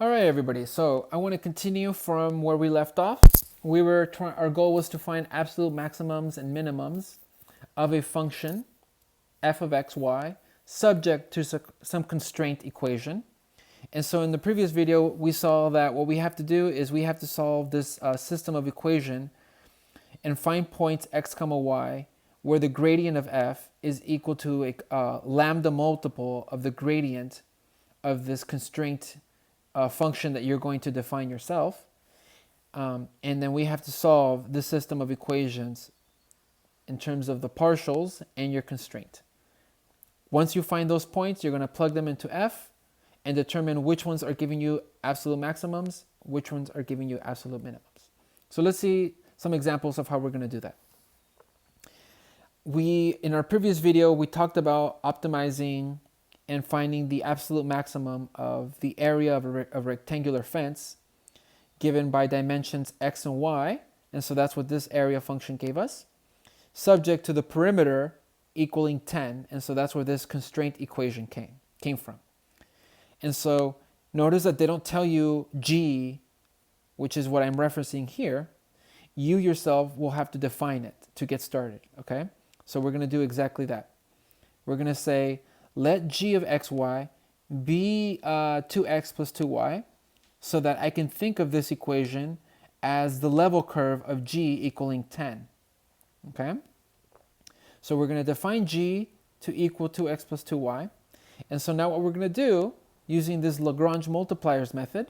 All right, everybody. So I want to continue from where we left off. Our goal was to find absolute maximums and minimums of a function f of x, y, subject to some constraint equation. And so in the previous video, we saw that what we have to do is we have to solve this system of equation and find points x comma y where the gradient of f is equal to a lambda multiple of the gradient of this constraint function that you're going to define yourself. And then we have to solve this system of equations in terms of the partials and your constraint. Once you find those points, you're going to plug them into f and determine which ones are giving you absolute maximums, which ones are giving you absolute minimums. So let's see some examples of how we're going to do that. In our previous video, we talked about optimizing and finding the absolute maximum of the area of a rectangular fence given by dimensions x and y. And so that's what this area function gave us, subject to the perimeter equaling 10. And so that's where this constraint equation came from. And so notice that they don't tell you g, which is what I'm referencing here. You yourself will have to define it to get started, okay? So we're going to do exactly that. We're going to say, let g of xy be 2x plus 2y, so that I can think of this equation as the level curve of g equaling 10, okay? So we're going to define g to equal 2x plus 2y. And so now what we're going to do, using this Lagrange Multipliers method,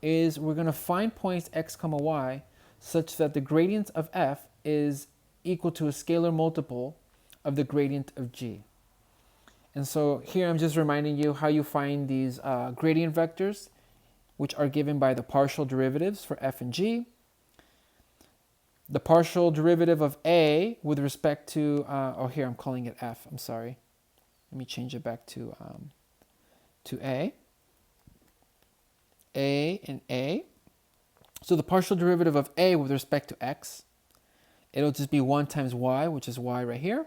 is we're going to find points x comma y such that the gradient of f is equal to a scalar multiple of the gradient of g. And so here I'm just reminding you how you find these gradient vectors, which are given by the partial derivatives for f and g. The partial derivative of a with respect to, here I'm calling it f, I'm sorry. Let me change it back to a. A and a. So the partial derivative of a with respect to x, it'll just be 1 times y, which is y right here.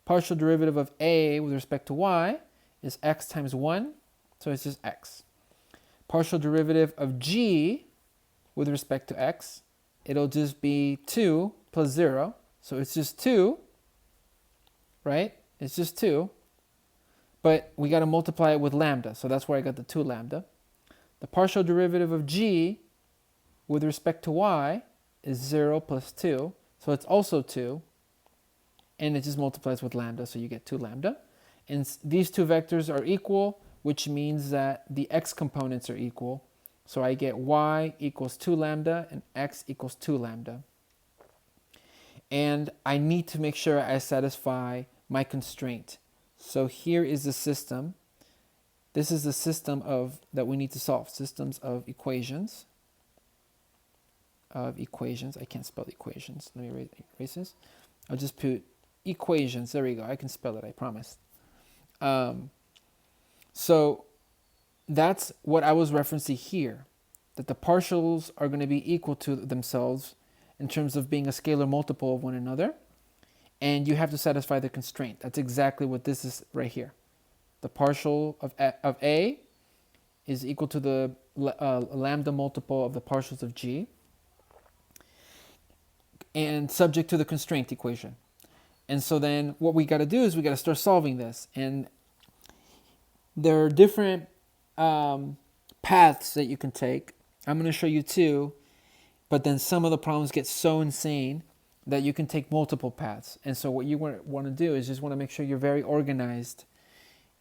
Partial derivative of a with respect to y is x times 1, so it's just x. Partial derivative of g with respect to x, it'll just be 2 plus 0, so it's just 2, right? It's just 2, but we got to multiply it with lambda, so that's where I got the 2 lambda. The partial derivative of g with respect to y is 0 plus 2, so it's also 2, and it just multiplies with lambda, so you get 2 lambda. And these two vectors are equal, which means that the x components are equal. So I get y equals 2 lambda and x equals 2 lambda. And I need to make sure I satisfy my constraint. So here is the system. This is the system that we need to solve. Systems of equations. I can't spell equations. Let me erase this. I'll just put equations. There we go. I can spell it, I promise. So that's what I was referencing here, that the partials are going to be equal to themselves in terms of being a scalar multiple of one another, and you have to satisfy the constraint. That's exactly what this is right here. The partial of a is equal to the lambda multiple of the partials of g, and subject to the constraint equation. And so then what we got to do is we got to start solving this. And there are different paths that you can take. I'm going to show you 2, but then some of the problems get so insane that you can take multiple paths. And so what you want to do is just want to make sure you're very organized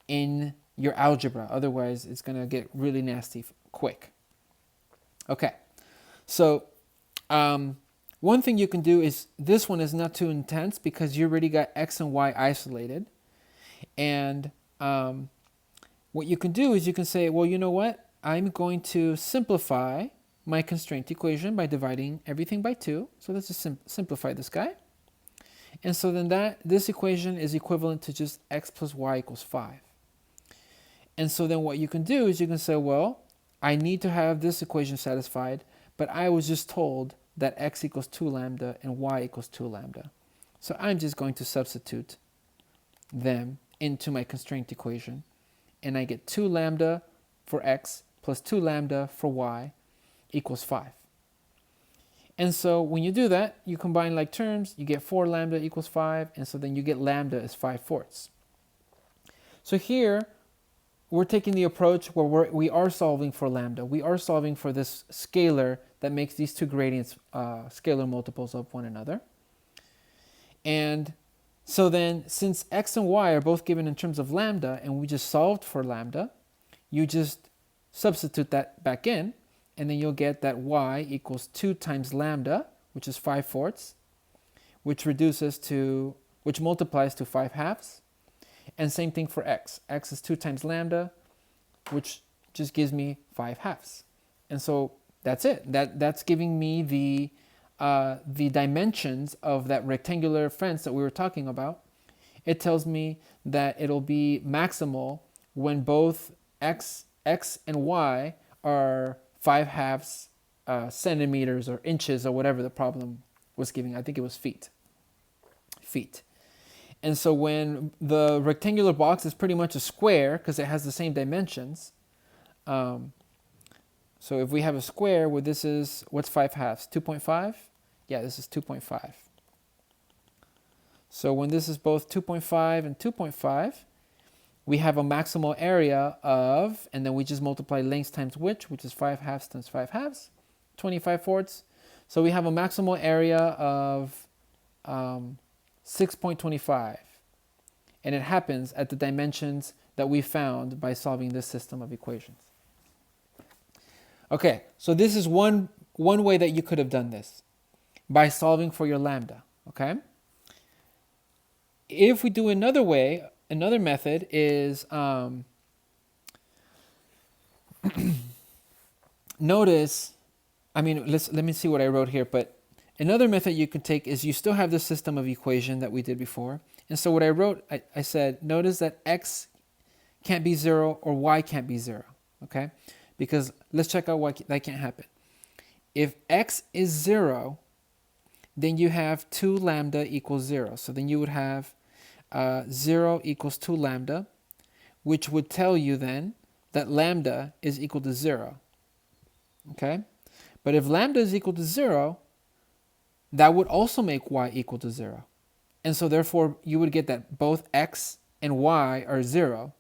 in your algebra. Otherwise, it's going to get really nasty quick. Okay, so one thing you can do is, this one is not too intense because you already got x and y isolated. And what you can do is you can say, well, you know what? I'm going to simplify my constraint equation by dividing everything by 2. So let's just simplify this guy. And so then this equation is equivalent to just x plus y equals 5. And so then what you can do is you can say, well, I need to have this equation satisfied, but I was just told that x equals 2 lambda and y equals 2 lambda. So I'm just going to substitute them into my constraint equation. And I get 2 lambda for x plus 2 lambda for y equals 5. And so when you do that, you combine like terms, you get 4 lambda equals 5, and so then you get lambda is 5/4. So here, we're taking the approach where we are solving for lambda. We are solving for this scalar that makes these two gradients scalar multiples of one another. And so then, since x and y are both given in terms of lambda, and we just solved for lambda, you just substitute that back in, and then you'll get that y equals 2 times lambda, which is 5/4, which multiplies to 5/2. And same thing for x. X is 2 times lambda, which just gives me 5/2. And so that's it. That's giving me the dimensions of that rectangular fence that we were talking about. It tells me that it'll be maximal when both x and y are 5/2 centimeters or inches or whatever the problem was giving. I think it was feet. And so when the rectangular box is pretty much a square because it has the same dimensions. So if we have a square where this is, what's 5/2? 2.5? Yeah, this is 2.5. So when this is both 2.5 and 2.5, we have a maximal area of, and then we just multiply lengths times width, which is 5/2 times 5/2, 25/4. So we have a maximal area of 6.25. And it happens at the dimensions that we found by solving this system of equations. Okay, so this is one way that you could have done this, by solving for your lambda, okay? If we do another way, another method is, notice, let me see what I wrote here, but another method you could take is you still have the system of equation that we did before. And so what I wrote, I said, notice that x can't be 0 or y can't be 0, okay? Because let's check out why that can't happen. If x is 0, then you have 2 lambda equals 0. So then you would have 0 equals 2 lambda, which would tell you then that lambda is equal to 0, okay? But if lambda is equal to 0, that would also make y equal to 0. And so therefore, you would get that both x and y are 0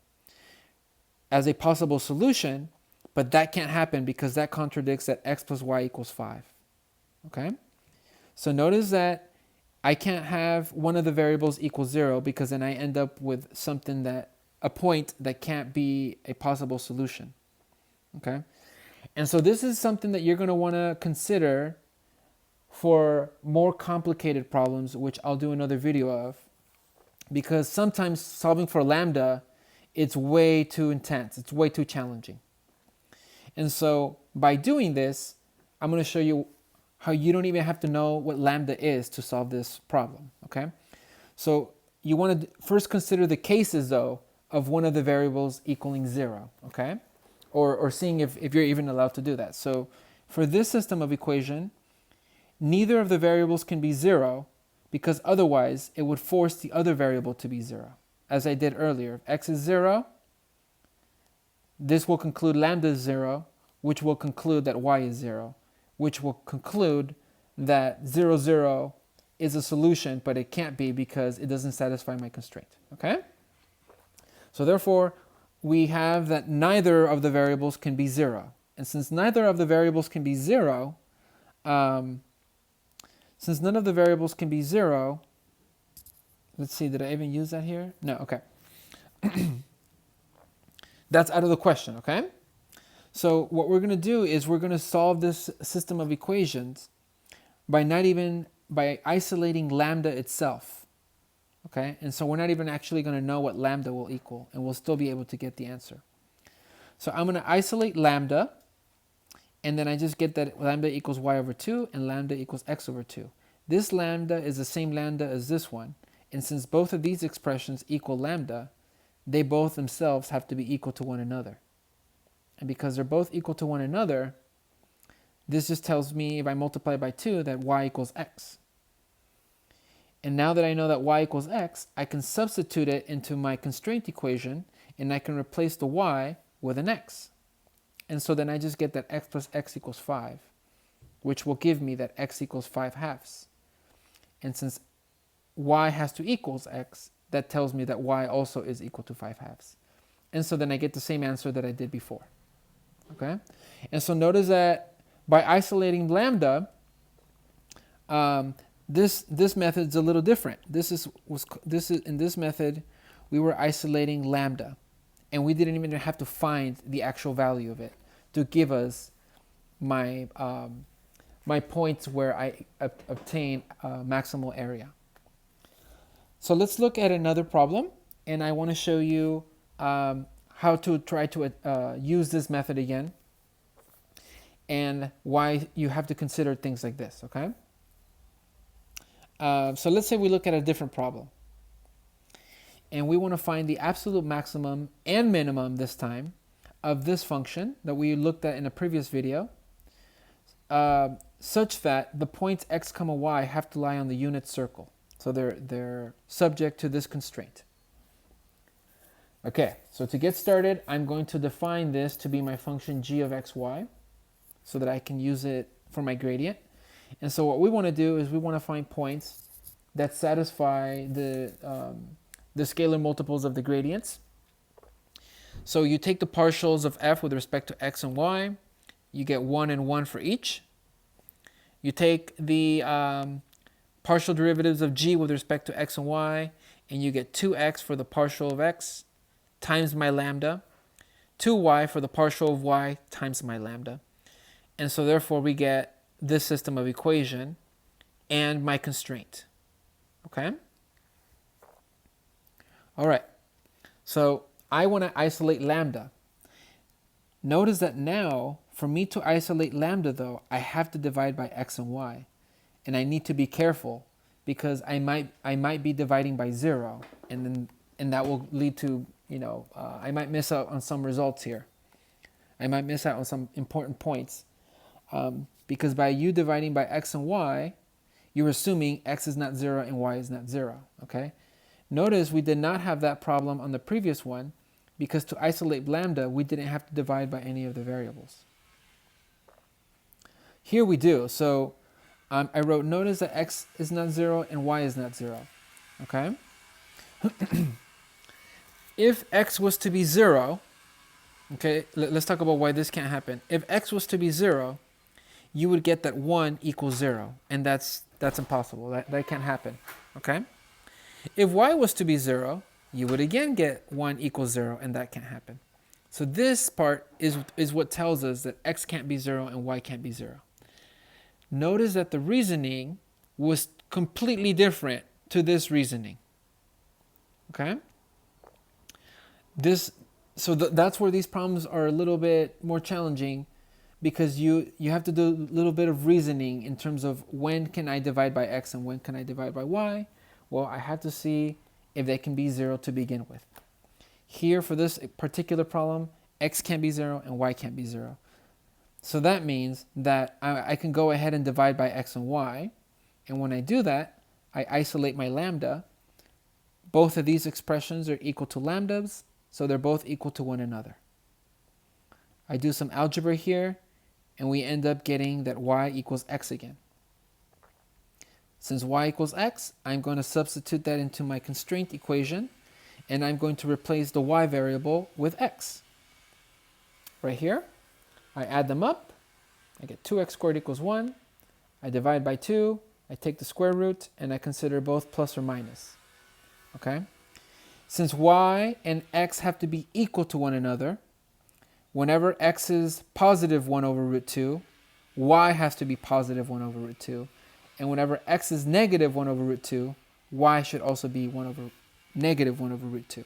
as a possible solution, but that can't happen because that contradicts that x plus y equals 5. Okay? So notice that I can't have one of the variables equal 0 because then I end up with something a point that can't be a possible solution. Okay? And so this is something that you're going to want to consider for more complicated problems, which I'll do another video of, because sometimes solving for lambda, it's way too intense. It's way too challenging. And so by doing this, I'm going to show you how you don't even have to know what lambda is to solve this problem, okay? So you want to first consider the cases, though, of one of the variables equaling 0, okay? Or seeing if you're even allowed to do that. So for this system of equation, neither of the variables can be 0 because otherwise it would force the other variable to be 0. As I did earlier, if x is 0, this will conclude lambda is 0, which will conclude that y is 0, which will conclude that 0, 0 is a solution, but it can't be because it doesn't satisfy my constraint, okay? So therefore, we have that neither of the variables can be 0. And since neither of the variables can be 0, since none of the variables can be 0, let's see, did I even use that here? No, okay. That's out of the question, okay? So what we're going to do is we're going to solve this system of equations by isolating lambda itself, okay? And so we're not even actually going to know what lambda will equal, and we'll still be able to get the answer. So I'm going to isolate lambda, and then I just get that lambda equals y over 2 and lambda equals x over 2. This lambda is the same lambda as this one, and since both of these expressions equal lambda, they both themselves have to be equal to one another. And because they're both equal to one another, this just tells me, if I multiply by 2, that y equals x. And now that I know that y equals x, I can substitute it into my constraint equation, and I can replace the y with an x. And so then I just get that x plus x equals 5, which will give me that x equals 5 halves. And since y has to equals x, that tells me that y also is equal to 5 halves. And so then I get the same answer that I did before. Okay? And so notice that by isolating lambda, this method is a little different. In this method, we were isolating lambda, and we didn't even have to find the actual value of it to give us my my points where I obtain maximal area. So let's look at another problem, and I want to show you how to try to use this method again, and why you have to consider things like this. Okay. So let's say we look at a different problem, and we want to find the absolute maximum and minimum this time of this function that we looked at in a previous video, such that the points x, y have to lie on the unit circle. So they're subject to this constraint. Okay, so to get started, I'm going to define this to be my function g of xy so that I can use it for my gradient. And so what we want to do is we want to find points that satisfy the scalar multiples of the gradients. So you take the partials of f with respect to x and y. You get 1 and 1 for each. You take the partial derivatives of g with respect to x and y, and you get 2x for the partial of x times my lambda, 2y for the partial of y times my lambda. And so therefore we get this system of equation and my constraint. Okay? All right. So I want to isolate lambda. Notice that now, for me to isolate lambda though, I have to divide by x and y. And I need to be careful because I might be dividing by 0, and that will lead to, I might miss out on some results here. I might miss out on some important points. Because by you dividing by x and y, you're assuming x is not 0 and y is not 0, okay? Notice we did not have that problem on the previous one because to isolate lambda, we didn't have to divide by any of the variables. Here we do. So I wrote, notice that x is not 0 and y is not 0, okay? If x was to be 0, okay, let's talk about why this can't happen. If x was to be 0, you would get that 1 equals 0, and that's impossible. That can't happen, okay? If y was to be 0, you would again get 1 equals 0, and that can't happen. So this part is what tells us that x can't be 0 and y can't be 0. Notice that the reasoning was completely different to this reasoning, okay? That's where these problems are a little bit more challenging, because you have to do a little bit of reasoning in terms of when can I divide by x and when can I divide by y. Well, I have to see if they can be 0 to begin with. Here, for this particular problem, x can't be 0 and y can't be 0. So that means that I can go ahead and divide by x and y, and when I do that, I isolate my lambda. Both of these expressions are equal to lambdas, so they're both equal to one another. I do some algebra here, and we end up getting that y equals x again. Since y equals x, I'm going to substitute that into my constraint equation, and I'm going to replace the y variable with x. Right here, I add them up. I get 2x squared equals 1. I divide by 2. I take the square root, and I consider both plus or minus. Okay? Since y and x have to be equal to one another, whenever x is positive 1 over root 2, y has to be positive 1 over root 2. And whenever x is negative 1 over root 2, y should also be negative 1 over root 2.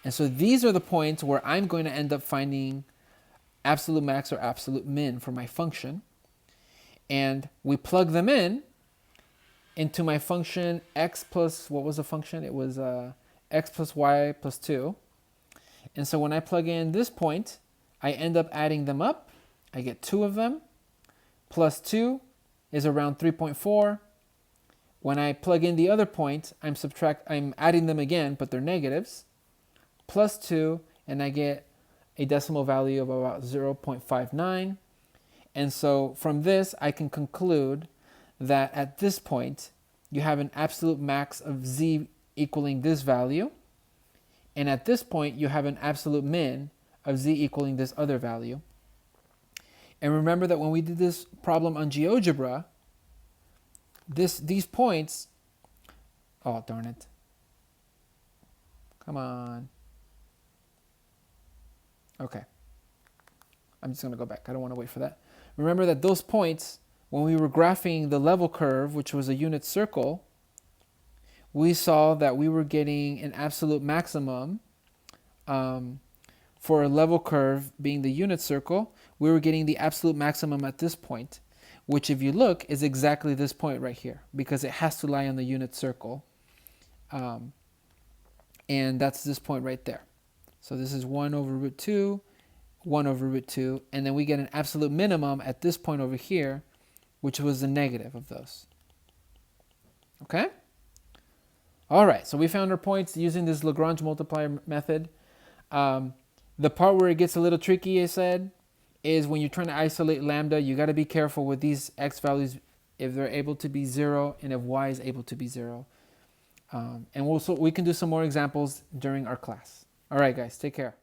And so these are the points where I'm going to end up finding absolute max or absolute min for my function. And we plug them into my function x plus, what was the function? It was x plus y plus 2. And so when I plug in this point, I end up adding them up. I get 2 of them. Plus 2 is around 3.4. When I plug in the other point, I'm adding them again, but they're negatives. Plus 2, and I get a decimal value of about 0.59. And so from this, I can conclude that at this point, you have an absolute max of z equaling this value. And at this point, you have an absolute min of z equaling this other value. And remember that when we did this problem on GeoGebra, these points, oh, darn it. Come on. Okay. I'm just going to go back. I don't want to wait for that. Remember that those points, when we were graphing the level curve, which was a unit circle, we saw that we were getting an absolute maximum for a level curve being the unit circle. We were getting the absolute maximum at this point, which if you look is exactly this point right here, because it has to lie on the unit circle. And that's this point right there. So this is 1 over root 2, 1 over root 2, and then we get an absolute minimum at this point over here, which was the negative of those. Okay? All right, so we found our points using this Lagrange multiplier method. The part where it gets a little tricky, I said, is when you're trying to isolate lambda, you got to be careful with these x values if they're able to be 0 and if y is able to be 0. And we can do some more examples during our class. All right, guys, take care.